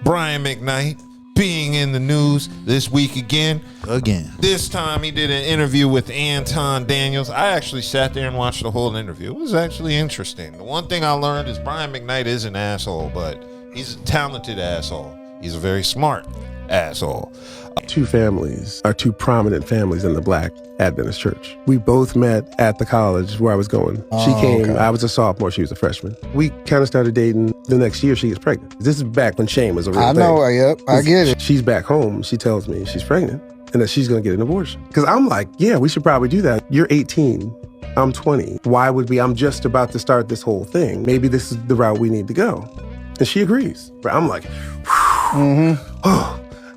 Brian McKnight being in the news this week again. This time he did an interview with Anton Daniels. I actually sat there and watched the whole interview. It was actually interesting. The one thing I learned is Brian McKnight is an asshole, but he's a talented asshole. He's a very smart asshole. Two families are two prominent families in the Black Adventist Church. We both met at the college where I was going. She came, okay. I was a sophomore, she was a freshman. We kind of started dating. The next year she gets pregnant. This is back when shame was a real thing. I know, yep, I get it. She's back home, she tells me she's pregnant and that she's gonna get an abortion. Because I'm like, yeah, we should probably do that. You're 18, I'm 20. Why would we? I'm just about to start this whole thing. Maybe this is the route we need to go. And she agrees. I'm like,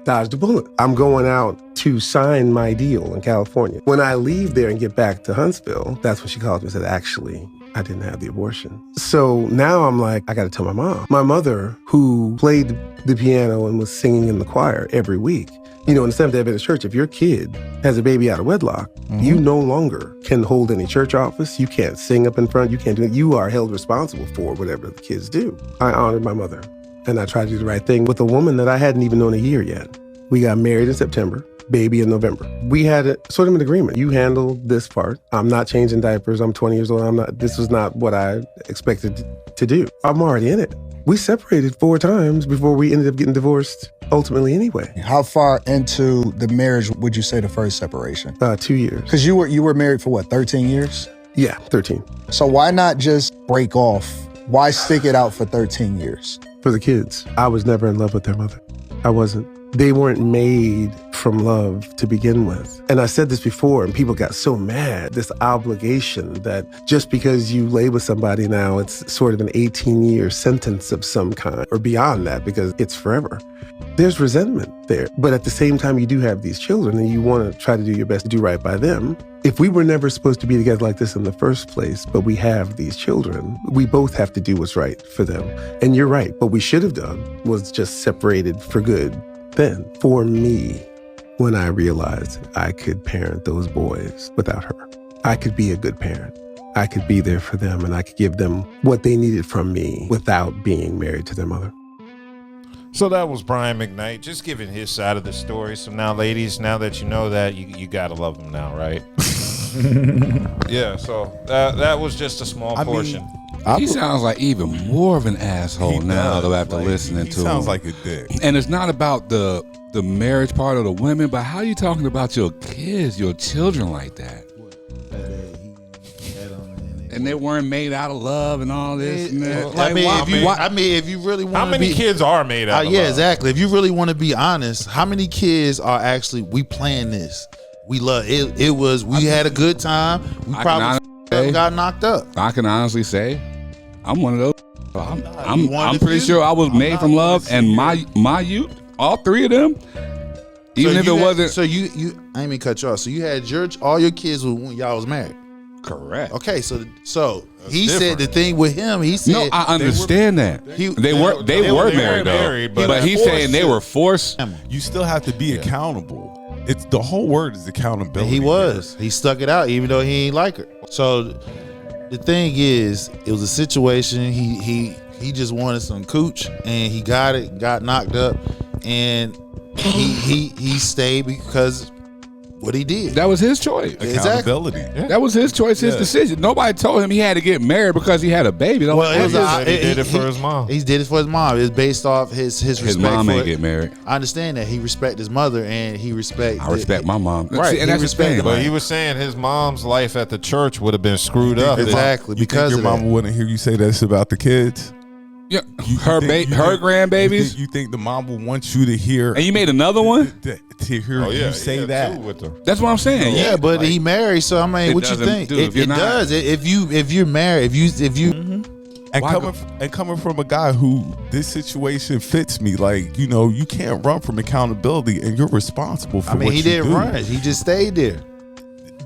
dodged a bullet. I'm going out to sign my deal in California. When I leave there and get back to Huntsville, that's when she calls me and said, actually, I didn't have the abortion. So now I'm like, I gotta tell my mom. My mother, who played the piano and was singing in the choir every week, you know, in the Seventh-day Adventist Church, if your kid has a baby out of wedlock, you no longer can hold any church office. You can't sing up in front. You can't do it. You are held responsible for whatever the kids do. I honored my mother, and I tried to do the right thing with a woman that I hadn't even known a year yet. We got married in September, baby in November. We had sort of an agreement. You handle this part. I'm not changing diapers. I'm 20 years old. This was not what I expected to do. I'm already in it. We separated 4 times before we ended up getting divorced ultimately anyway. How far into the marriage would you say the first separation? 2 years. Because you were married for what, 13 years? Yeah, 13. So why not just break off? Why stick it out for 13 years? For the kids. I was never in love with their mother. I wasn't. They weren't made from love to begin with. And I said this before, and people got so mad, this obligation that just because you lay with somebody now, it's sort of an 18-year sentence of some kind, or beyond that, because it's forever. There's resentment there. But at the same time, you do have these children, and you want to try to do your best to do right by them. If we were never supposed to be together like this in the first place, but we have these children, we both have to do what's right for them. And you're right, what we should have done was just separated for good. Then, for me, when I realized I could parent those boys without her, I could be a good parent. I could be there for them, and I could give them what they needed from me without being married to their mother. So that was Brian McKnight, just giving his side of the story. So now, ladies, now that you know that, you gotta love him now, right? Yeah, so that was just a small portion. He sounds like even more of an asshole now, though, after listening to him. He sounds like a dick. And it's not about the marriage part of the women, but how you talking about your kids, your children like that? And they weren't made out of love and all this. And that. If you really want how many kids are made out of yeah, love? exactly. If you really want to be honest, how many kids are actually, we planned this? We love it. We had a good time. We probably got knocked up. I can honestly say, I'm one of those. I'm pretty sure I was made from love, and my youth, all 3 of them, even if it wasn't. So you I ain't mean cut you off. So you had all your kids when y'all was married. Correct. Okay, so he said the thing with him. He said no. I understand that they were married, but he's saying they were forced. You still have to be accountable. It's the whole word is accountability. He was. He stuck it out even though he ain't like her. So the thing is, it was a situation. He just wanted some cooch and he got it, got knocked up, and he stayed because what he did. That was his choice. Accountability. Exactly. Yeah. That was his choice, his decision. Nobody told him he had to get married because he had a baby. He did it for his mom. He did it for his mom. It's based off his respect. His mom ain't get married. I understand that. He respect his mother and he respect. I respect my mom. Right. See, and that's the thing. But he was saying his mom's life at the church would have been screwed up. Exactly. Because your mama wouldn't hear you say this about the kids. Yeah, her grandbabies. You think the mom will want you to hear? And you made another one to hear you say that. That's what I'm saying. Yeah, but he married, so I mean, what you think? It does. If you're married, if you. And coming from a guy who this situation fits me, like, you know, you can't run from accountability, and you're responsible for. He didn't run. He just stayed there.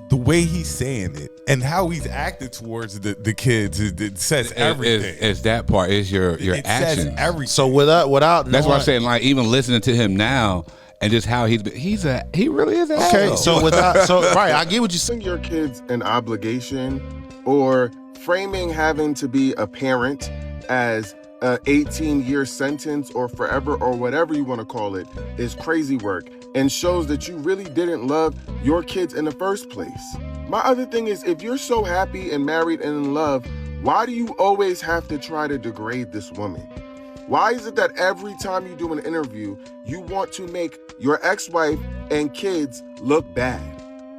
The way he's saying it and how he's acted towards the kids, it says everything. It's that part. It's your actions. Says everything. So without that's what I'm saying. Like, even listening to him now and just how he really is an asshole. So right, I get what you're saying. Your kids an obligation or framing having to be a parent as an 18-year sentence or forever or whatever you want to call it is crazy work and shows that you really didn't love your kids in the first place. My other thing is, if you're so happy and married and in love, why do you always have to try to degrade this woman? Why is it that every time you do an interview, you want to make your ex-wife and kids look bad?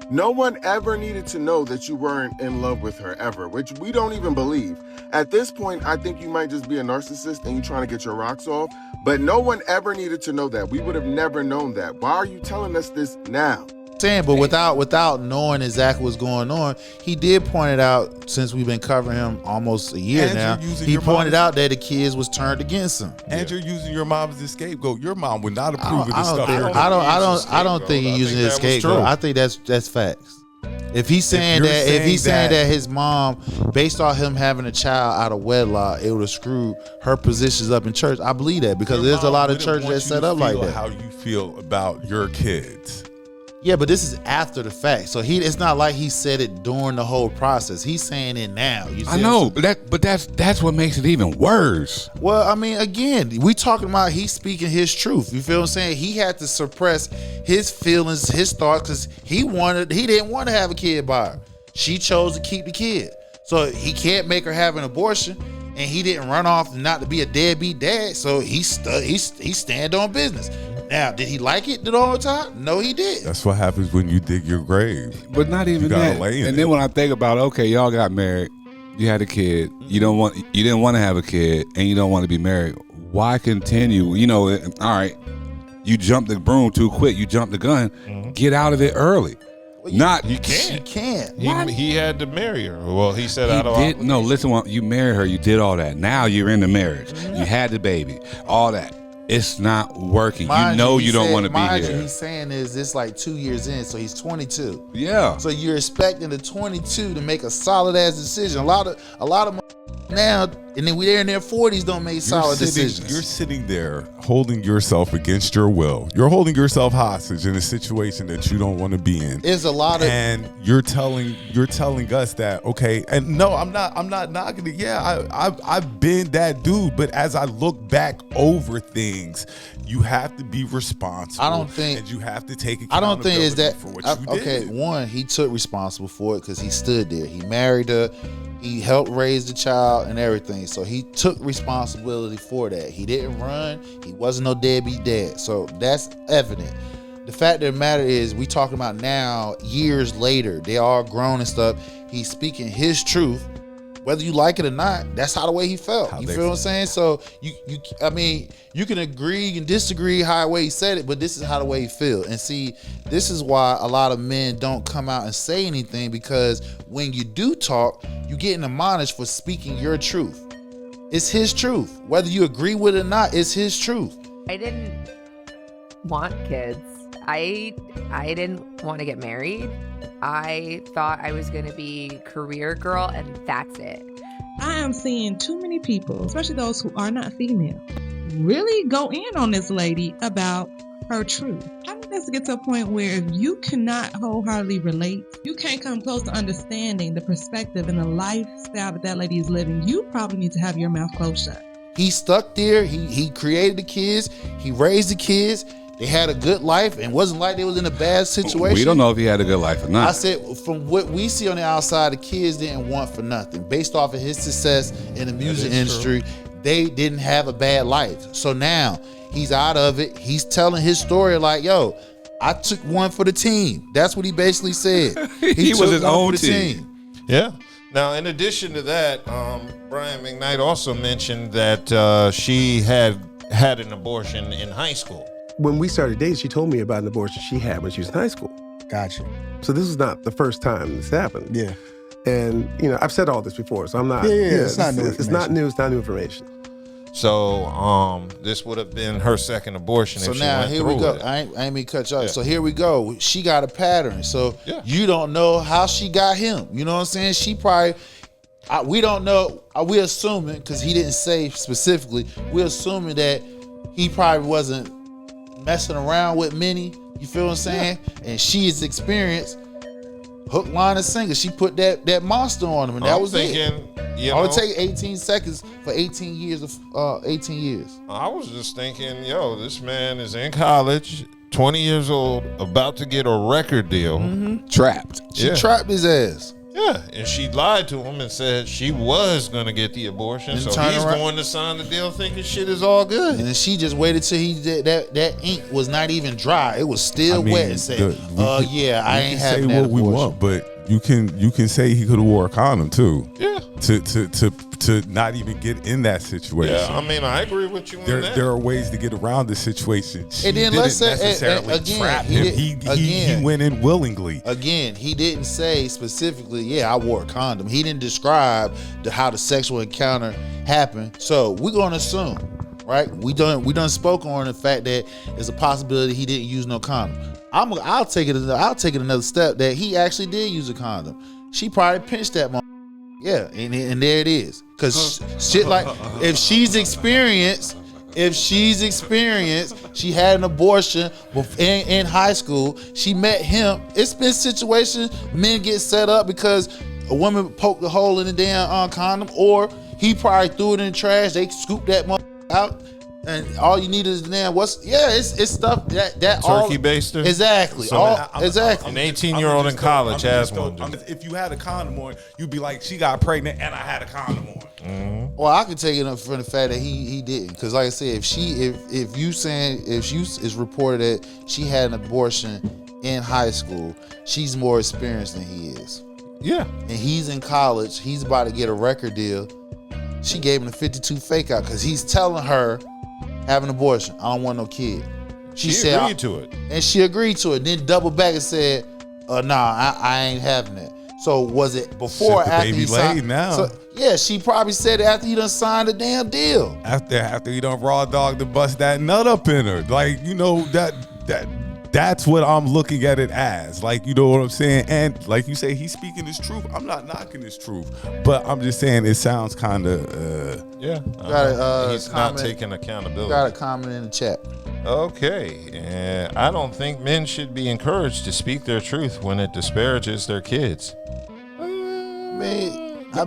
No one ever needed to know that you weren't in love with her ever, which we don't even believe. At this point, I think you might just be a narcissist and you're trying to get your rocks off, but no one ever needed to know that. We would have never known that. Why are you telling us this now? But without knowing exactly what's going on, he did point it out. Since we've been covering him almost a year now, he pointed out that the kids was turned against him. And you're using your mom as a scapegoat. Your mom would not approve of this stuff. I don't think he's using his scapegoat. I think that's facts. If he's saying that his mom, based on him having a child out of wedlock, it would have screwed her positions up in church, I believe that, because there's a lot of churches that set up like that. How you feel about your kids? Yeah, but this is after the fact, so it's not like he said it during the whole process. He's saying it now. I know, but that's what makes it even worse. Well, I mean, again, we talking about he's speaking his truth. You feel what I'm saying? He had to suppress his feelings, his thoughts, because he didn't want to have a kid by her. She chose to keep the kid, so he can't make her have an abortion. And he didn't run off not to be a deadbeat dad, so he stand on business. Now, did he like it the whole time? No, he did. That's what happens when you dig your grave. But not even that. And then when I think about, okay, y'all got married, you had a kid, you didn't want to have a kid, and you don't want to be married. Why continue? You know, all right, you jumped the broom too quick, you jumped the gun. Mm-hmm. Get out of it early. Well, you can't. He had to marry her. Well, he said out of obligation. No, listen, you married her, you did all that. Now you're in the marriage. Mm-hmm. You had the baby. All that. It's not working. You don't want to be here. He's saying it's like 2 years in, so he's 22. Yeah. So you're expecting the 22 to make a solid ass decision. A lot of now, and then they're in their 40s don't make solid decisions. You're sitting there holding yourself against your will. You're holding yourself hostage in a situation that you don't want to be in. There's a lot of, and you're telling us that, okay, and no, I'm not knocking it. Yeah, I've been that dude, but as I look back over things, you have to be responsible. And you have to take accountability for what you did. Okay, one, he took responsible for it because he stood there. He married her. He helped raise the child and everything. So he took responsibility for that. He didn't run. He wasn't no deadbeat dad. So that's evident. The fact of the matter is, we talking about now, years later, they all grown and stuff. He's speaking his truth. Whether you like it or not, that's how the way he felt. You feel what I'm saying? So you can agree, you can disagree how the way he said it, but this is how the way he feel. And see, this is why a lot of men don't come out and say anything, because when you do talk, you getting admonished for speaking your truth. It's his truth. Whether you agree with it or not, it's his truth. I didn't want kids. I didn't want to get married. I thought I was going to be career girl, and that's it. I am seeing too many people, especially those who are not female, really go in on this lady about her truth. I think that's to get to a point where if you cannot wholeheartedly relate, you can't come close to understanding the perspective and the lifestyle that lady is living, you probably need to have your mouth closed shut. He stuck there. He created the kids. He raised the kids. They had a good life, and wasn't like they was in a bad situation. We don't know if he had a good life or not. I said, from what we see on the outside, the kids didn't want for nothing. Based off of his success in the music industry, they didn't have a bad life. So now he's out of it. He's telling his story like, yo, I took one for the team. That's what he basically said. He was his own team. Yeah. Now, in addition to that, Brian McKnight also mentioned that she had an abortion in high school. When we started dating, she told me about an abortion she had when she was in high school. Gotcha. So this is not the first time this happened. Yeah. And, I've said all this before, so I'm not. Yeah, it's not new information. It's not new. It's not new information. So this would have been her second abortion. So if now she went here we go. It. I ain't mean to cut you off. Yeah. So here we go. She got a pattern. So you don't know how she got him. You know what I'm saying? She probably. We don't know. We assuming, because he didn't say specifically. We're assuming that he probably wasn't messing around with many. You feel what I'm saying? And she is experienced. Hook, line, and sinker. She put that monster on him, and that was thinking, it. I would take 18 seconds for 18 years of 18 years. I was just thinking, this man is in college, 20 years old, about to get a record deal. Trapped. She trapped his ass. Yeah, and she lied to him and said she was going to get the abortion, so he's going to sign the deal thinking shit is all good. And then she just waited till he did that ink was not even dry. It was still wet and said, I ain't having that abortion. We want, but you can say he could have wore a condom too. Yeah. To not even get in that situation. Yeah, I mean, I agree with you on that. There are ways to get around this situation. She and then didn't let's say necessarily trap him. He went in willingly. Again, he didn't say specifically, I wore a condom. He didn't describe how the sexual encounter happened. So we're gonna assume, right? We done spoke on the fact that there's a possibility he didn't use no condom. I'll take it another step that he actually did use a condom. She probably pinched that mom. Yeah, and there it is. Cause shit like if she's experienced, she had an abortion in high school. She met him. It's been situations men get set up because a woman poked a hole in the damn condom, or he probably threw it in the trash. They scooped that motherfucker out. And all you need is it's stuff that turkey baster. Exactly. So exactly. An 18-year-old in college has one. If you had a condom on, you'd be like, she got pregnant and I had a condom on. Mm-hmm. Well, I could take it up from the fact that he didn't, because like I said, if it's reported that she had an abortion in high school, she's more experienced than he is. Yeah. And he's in college. He's about to get a record deal. She gave him the 52 fake out because he's telling her, have an abortion, I don't want no kid. She said, agreed to it. And she agreed to it. Then doubled back and said, I ain't having that. So was it before or after he signed? Now. So, yeah, she probably said it after he done signed the damn deal. After he done raw dog to bust that nut up in her. Like, that's what I'm looking at it as. Like, you know what I'm saying? And like you say, he's speaking his truth. I'm not knocking his truth, but I'm just saying it sounds kind of he's not taking accountability. Got a comment in the chat. Okay, and I don't think men should be encouraged to speak their truth when it disparages their kids. I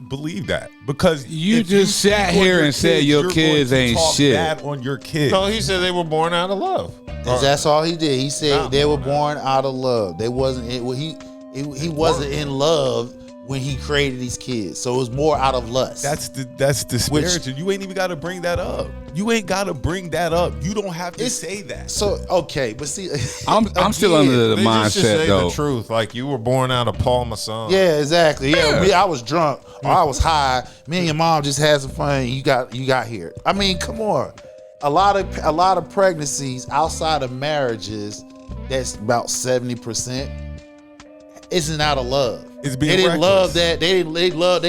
believe that, because you just sat here and said your kids ain't shit. Bad on your kids. No, he said they were born out of love. That's all he did. He said they were born out of love. They wasn't. He wasn't in love when he created these kids, so it was more out of lust. That's disparaging. You ain't even got to bring that up. You ain't got to bring that up. You don't have to say that. So okay, but see, I'm still under the mindset say though. The truth, like you were born out of Paul Masson. Yeah, exactly. Yeah, me, I was drunk or I was high. Me and your mom just had some fun. You got here. I mean, come on. A lot of pregnancies outside of marriages, that's about 70%, isn't out of love. It's being they didn't reckless. love that. They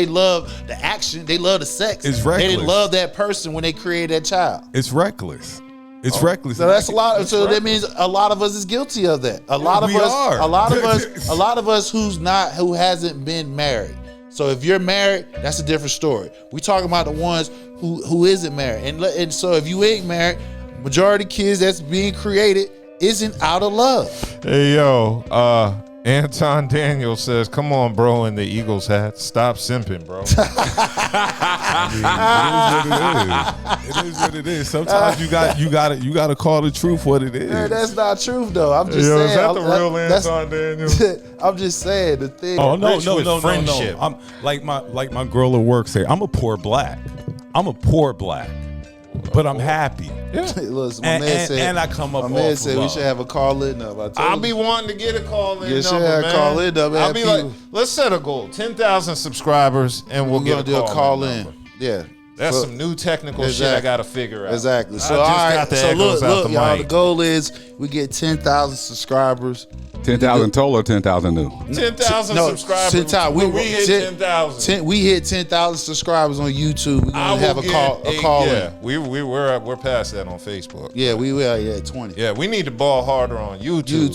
love the action. They love the sex. It's reckless. They didn't love that person when they created that child. It's reckless. It's reckless. So that's a lot. So that means a lot of us is guilty of that. A lot of us who hasn't been married. So if you're married, that's a different story. We talking about the ones who isn't married. And so if you ain't married, majority of kids that's being created isn't out of love. Hey yo, Anton Daniel says, "Come on, bro, in the Eagles hat. Stop simping, bro." It is what it is. Sometimes you got to call the truth what it is. Man, that's not truth though. I'm just saying. Is that the real Anton Daniel? I'm just saying the thing. Oh no. Friendship. I'm like my girl at work say, I'm a poor black, but I'm happy. Yeah. Listen, and I come up. My man said we should have a call-in number. I'll be wanting to get a call-in number, should have a call-in number. I'll be like, let's set a goal: 10,000 subscribers, and we'll get do a call-in. Yeah. That's some new technical shit I got to figure out. Exactly. So look, y'all. The goal is we get 10,000 subscribers. 10,000 total or 10,000 new? 10,000 subscribers. 10,000. We hit 10,000. We hit 10,000 subscribers on YouTube. We're gonna have a call. Yeah, we're past that on Facebook. Yeah, we will. Yeah, 20. Yeah, we need to ball harder on YouTube.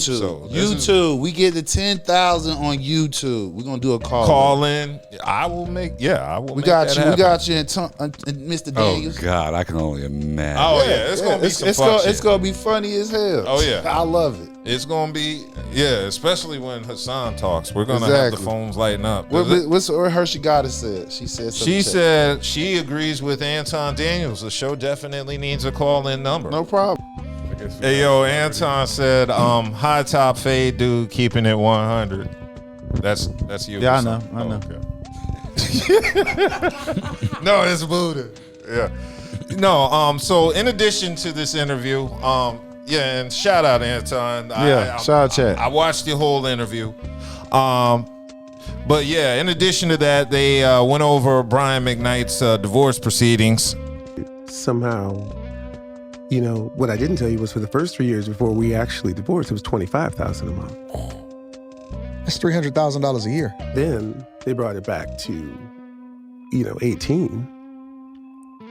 YouTube. We get to 10,000 on YouTube. We're gonna do a call. Call in. I will make. Yeah, I will. We got you. We got you, Mr. Daniels. Oh God, I can only imagine. Oh yeah, it's gonna be some fuck shit. It's gonna be funny as hell. Oh yeah, I love it. It's gonna be especially when Hassan talks. We're gonna have the phones lighting up. What's Hershey Goddess said? She said something. She said she agrees with Anton Daniels. The show definitely needs a call-in number. No problem. Hey yo, Anton said, high top fade dude, keeping it 100. That's you. Yeah, I know. Okay. No, it's Buddha. Yeah. No, so in addition to this interview, and shout out Anton. Shout out Chad. I watched the whole interview. But yeah, in addition to that, they went over Brian McKnight's divorce proceedings. Somehow, what I didn't tell you was for the first 3 years before we actually divorced, it was $25,000 a month. That's $300,000 a year. Then they brought it back to, 18.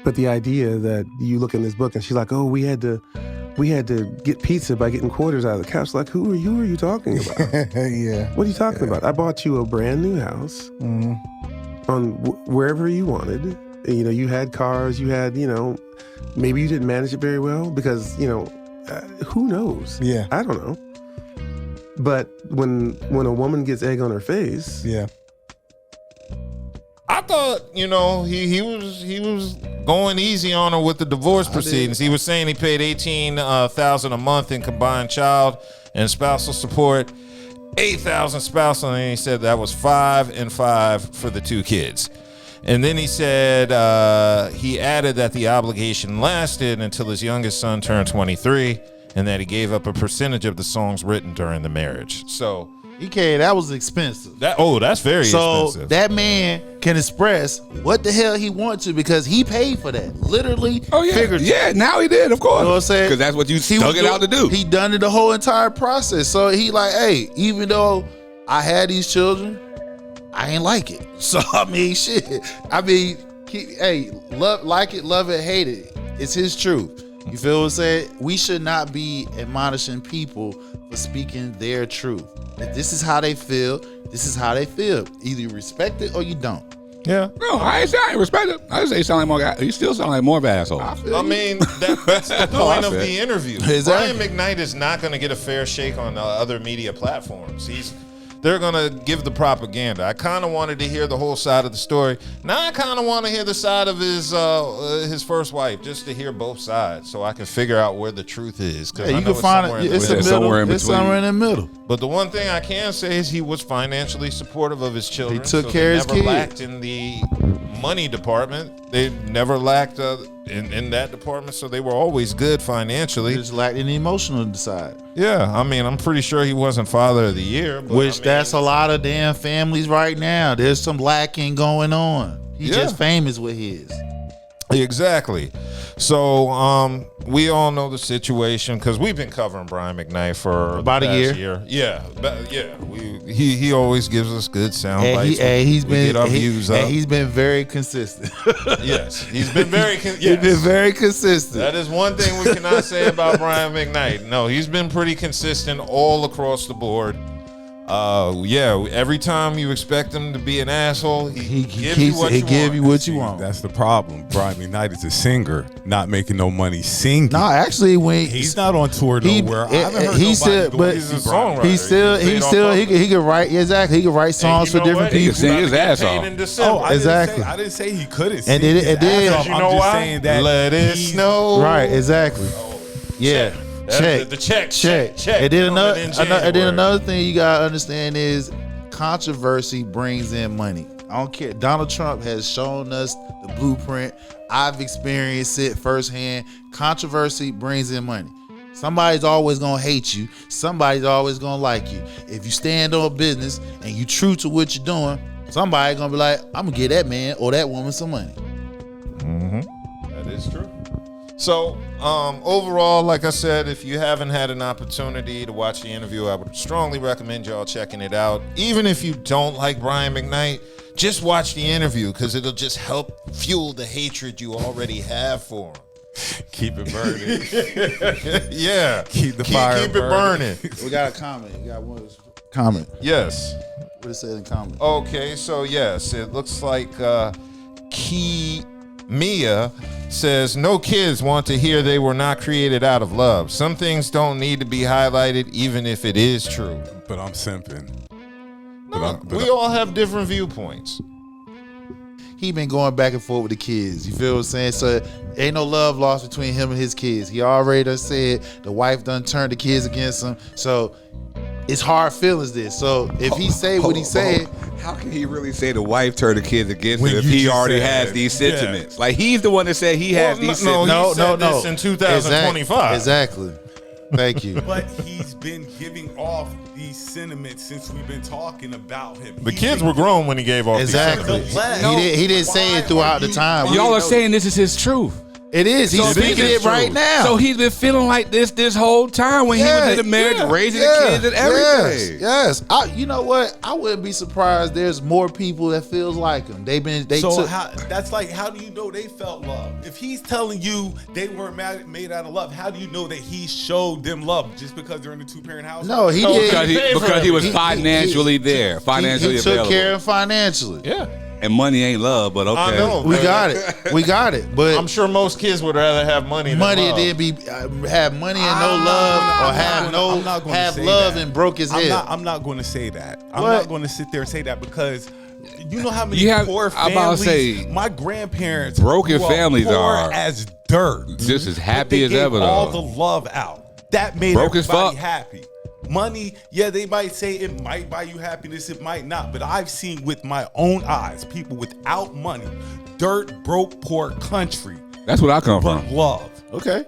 But the idea that you look in this book and she's like, oh, we had to get pizza by getting quarters out of the couch. Like, who are you talking about? Yeah. What are you talking about? I bought you a brand new house on wherever you wanted. You had cars, you had, maybe you didn't manage it very well because, who knows? Yeah. I don't know. But when a woman gets egg on her face, yeah. I thought, he was going easy on her with the divorce proceedings. He was saying he paid $18,000 a month in combined child and spousal support, $8,000 spousal, and he said that was $5,000 and $5,000 for the two kids. And then he said he added that the obligation lasted until his youngest son turned 23, and that he gave up a percentage of the songs written during the marriage. So that was expensive. That's very expensive. So that man can express what the hell he wants to because he paid for that. Literally, figuratively. Yeah, now he did, of course. You know what I'm saying? Because that's what you stuck it out to do. He done it the whole entire process. So he like, hey, even though I had these children, I ain't like it. So shit. Love it, hate it. It's his truth. You feel what I'm saying? We should not be admonishing people for speaking their truth. If this is how they feel, this is how they feel. Either you respect it or you don't. Yeah. No, I ain't respect it. I just say you sound like more guy. You still sound like more of an asshole. That's the point of the interview. Brian McKnight is not going to get a fair shake on other media platforms. They're going to give the propaganda. I kind of wanted to hear the whole side of the story. Now I kind of want to hear the side of his first wife, just to hear both sides so I can figure out where the truth is. You can find it. It's somewhere in the middle. But the one thing I can say is he was financially supportive of his children. He took care of his kids. They never lacked in the money department. They never lacked in that department, so they were always good financially. They just lacked in the emotional side. Yeah, I'm pretty sure he wasn't Father of the Year. But that's a lot of damn families right now. There's some lacking going on. He's just famous with his. Exactly. So we all know the situation because we've been covering Brian McKnight for about a year. Yeah. He always gives us good sound bites. He's been very consistent. Yes, he's been very. He's been very consistent. That is one thing we cannot say about Brian McKnight. No, he's been pretty consistent all across the board. Every time you expect him to be an asshole, he gives you what you want. That's the problem. Brian McKnight is a singer, not making no money singing. No, actually, he's not on tour nowhere. I haven't heard he's a songwriter. He can write. Exactly, he can write songs for different people. He can sing his ass off. Exactly. I didn't say he couldn't sing. And then I'm just saying that let it snow. Right. Exactly. Yeah. Check. And then another thing you gotta understand is controversy brings in money. I don't care. Donald Trump has shown us the blueprint. I've experienced it firsthand. Controversy brings in money. Somebody's always gonna hate you. Somebody's always gonna like you. If you stand on business and you true to what you're doing, somebody's gonna be like, I'm gonna give that man or that woman some money. That is true. So, overall, like I said, if you haven't had an opportunity to watch the interview, I would strongly recommend y'all checking it out. Even if you don't like Brian McKnight, just watch the interview because it'll just help fuel the hatred you already have for him. Keep it burning. Yeah. Keep the fire Keep it burning. We got a comment. We got one comment. Yes. What it said in comment? Okay, so yes, it looks like Mia says, no kids want to hear they were not created out of love. Some things don't need to be highlighted, even if it is true. But I'm simping. We all have different viewpoints. He been going back and forth with the kids. You feel what I'm saying? So ain't no love lost between him and his kids. He already done said the wife done turned the kids against him. So it's hard feelings this. So if he say what he said, how can he really say the wife turned the kids against him if he already has these sentiments? Like, he's the one that said he has these sentiments. No. This in 2025. Exactly. Thank you. But he's been giving off these sentiments since we've been talking about him. The kids were grown when he gave off exactly. these sentiments. He didn't say it throughout the time. Y'all are saying this is his truth. It is. He's speaking it right now. So he's been feeling like this whole time when he was in the marriage, raising the kids and everything. Yes. You know what? I wouldn't be surprised. There's more people that feels like him. How do you know they felt love? If he's telling you they weren't made out of love, how do you know that he showed them love just because they're in a 2-parent house? No, he did because he was financially there, financially available. He took care of financially. Yeah. And money ain't love, but okay. I know, we got it. But I'm sure most kids would rather have money than love. Have money and no love, or have love and broke his head. I'm not going to say that. I'm not going to sit there and say that because you know how many poor families. I'm about to say, my grandparents broken families are as dirt, just as happy as ever. All the love out that made everybody happy. Money, yeah, they might say it might buy you happiness, it might not. But I've seen with my own eyes people without money, dirt, broke, poor country. That's what I come from. Love. Okay.